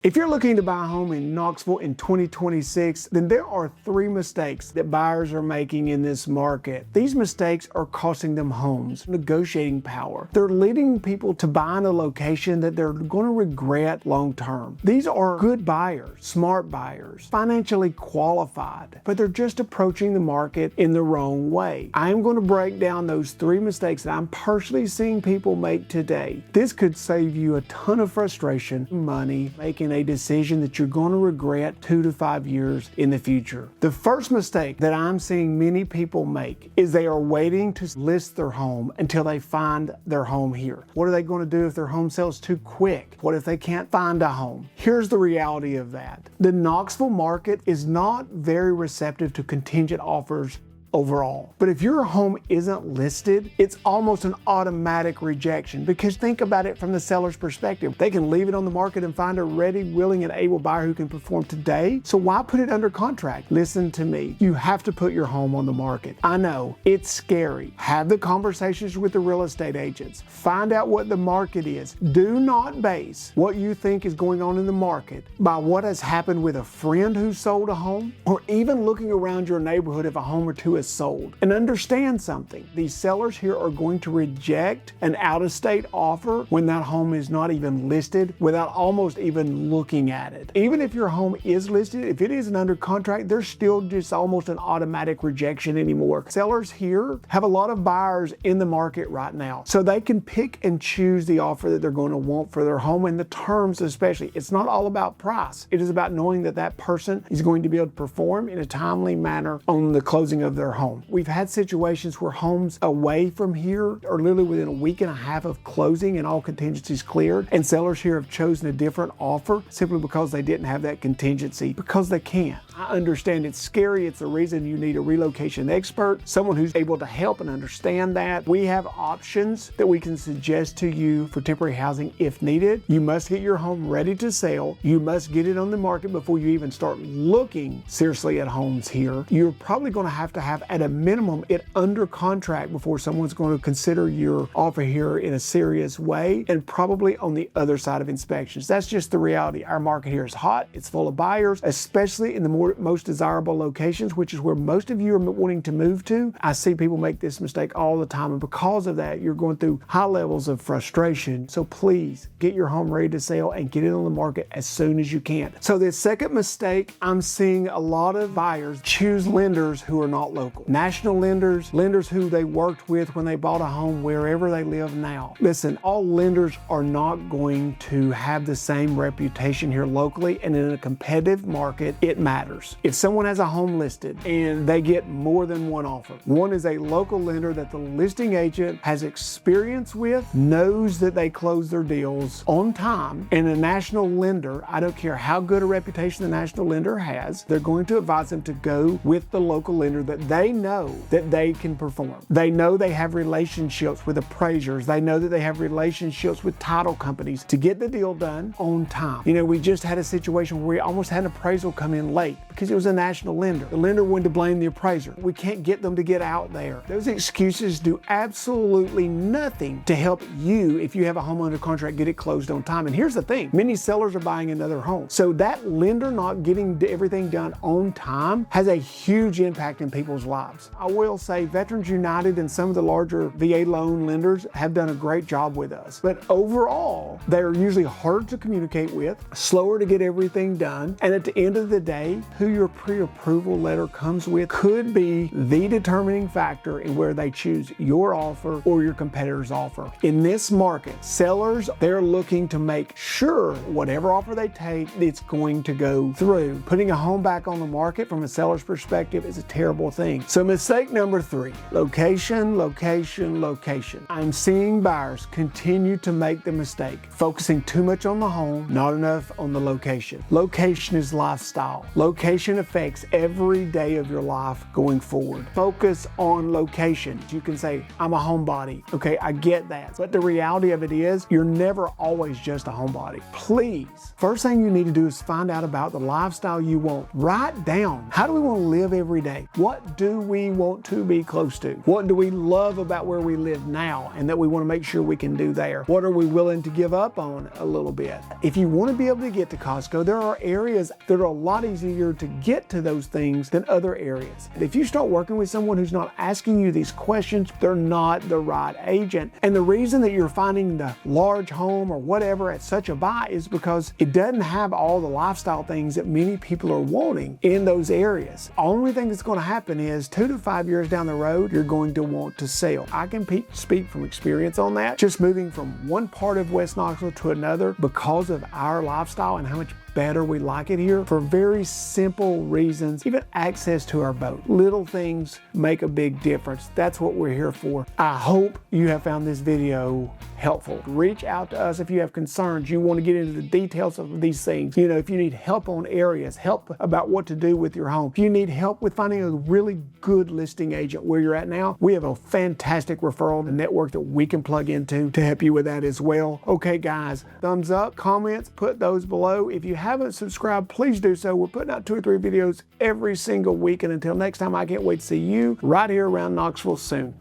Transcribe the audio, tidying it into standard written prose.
If you're looking to buy a home in Knoxville in 2026, then there are 3 mistakes that buyers are making in this market. These mistakes are costing them homes, negotiating power. They're leading people to buy in a location that they're going to regret long term. These are good buyers, smart buyers, financially qualified, but they're just approaching the market in the wrong way. I am going to break down those 3 mistakes that I'm personally seeing people make today. This could save you a ton of frustration, money, making a decision that you're going to regret 2 to 5 years in the future. The first mistake that I'm seeing many people make is they are waiting to list their home until they find their home here. What are they going to do if their home sells too quick? What if they can't find a home? Here's the reality of that. The Knoxville market is not very receptive to contingent offers overall. But if your home isn't listed, it's almost an automatic rejection, because think about it from the seller's perspective. They can leave it on the market and find a ready, willing, and able buyer who can perform today. So why put it under contract? Listen to me. You have to put your home on the market. I know it's scary. Have the conversations with the real estate agents. Find out what the market is. Do not base what you think is going on in the market by what has happened with a friend who sold a home, or even looking around your neighborhood if a home or two is sold. And understand something. These sellers here are going to reject an out-of-state offer when that home is not even listed, without almost even looking at it. Even if your home is listed, if it isn't under contract, there's still just almost an automatic rejection anymore. Sellers here have a lot of buyers in the market right now, so they can pick and choose the offer that they're going to want for their home, and the terms especially. It's not all about price. It is about knowing that that person is going to be able to perform in a timely manner on the closing of their home. We've had situations where homes away from here are literally within a week and a half of closing and all contingencies cleared, and sellers here have chosen a different offer simply because they didn't have that contingency, because they can't. I understand it's scary. It's the reason you need a relocation expert, someone who's able to help and understand that. We have options that we can suggest to you for temporary housing if needed. You must get your home ready to sell. You must get it on the market before you even start looking seriously at homes here. You're probably going to have at a minimum it under contract before someone's going to consider your offer here in a serious way, and probably on the other side of inspections. That's just the reality. Our market here is hot. It's full of buyers, especially in the most desirable locations, which is where most of you are wanting to move to. I see people make this mistake all the time, and because of that, you're going through high levels of frustration. So please get your home ready to sell and get it on the market as soon as you can. So the second mistake, I'm seeing a lot of buyers choose lenders who are not local. National lenders who they worked with when they bought a home wherever they live now. Listen, all lenders are not going to have the same reputation here locally, and in a competitive market, it matters. If someone has a home listed and they get more than one offer, one is a local lender that the listing agent has experience with, knows that they close their deals on time, and a national lender, I don't care how good a reputation the national lender has, they're going to advise them to go with the local lender that they know that they can perform. They know they have relationships with appraisers. They know that they have relationships with title companies to get the deal done on time. You know, we just had a situation where we almost had an appraisal come in late because it was a national lender. The lender wanted to blame the appraiser. We can't get them to get out there. Those excuses do absolutely nothing to help you if you have a home under contract, get it closed on time. And here's the thing, many sellers are buying another home. So that lender not getting everything done on time has a huge impact in people's lives. I will say Veterans United and some of the larger VA loan lenders have done a great job with us. But overall, they're usually hard to communicate with, slower to get everything done, and at the end of the day, who your pre-approval letter comes with could be the determining factor in where they choose your offer or your competitor's offer. In this market, sellers, they're looking to make sure whatever offer they take, it's going to go through. Putting a home back on the market from a seller's perspective is a terrible thing. So mistake number 3, location, location, location. I'm seeing buyers continue to make the mistake, focusing too much on the home, not enough on the location. Location is lifestyle. Location affects every day of your life going forward. Focus on location. You can say, I'm a homebody. Okay, I get that. But the reality of it is, you're never always just a homebody. Please, first thing you need to do is find out about the lifestyle you want. Write down, how do we want to live every day? What do we want to be close to? What do we love about where we live now and that we want to make sure we can do there? What are we willing to give up on a little bit? If you want to be able to get to Costco, there are areas that are a lot easier to get to those things than other areas. If you start working with someone who's not asking you these questions, they're not the right agent. And the reason that you're finding the large home or whatever at such a buy is because it doesn't have all the lifestyle things that many people are wanting in those areas. The only thing that's going to happen is 2 to 5 years down the road, you're going to want to sell. I can speak from experience on that. Just moving from one part of West Knoxville to another because of our lifestyle and how much better we like it here for very simple reasons. Even access to our boat. Little things make a big difference. That's what we're here for. I hope you have found this video helpful. Reach out to us if you have concerns. You want to get into the details of these things. You know, if you need help on areas, help about what to do with your home. If you need help with finding a really good listing agent where you're at now, we have a fantastic referral network that we can plug into to help you with that as well. Okay, guys, thumbs up, comments, put those below. If you haven't subscribed, please do so. We're putting out 2 or 3 videos every single week. And until next time, I can't wait to see you right here around Knoxville soon.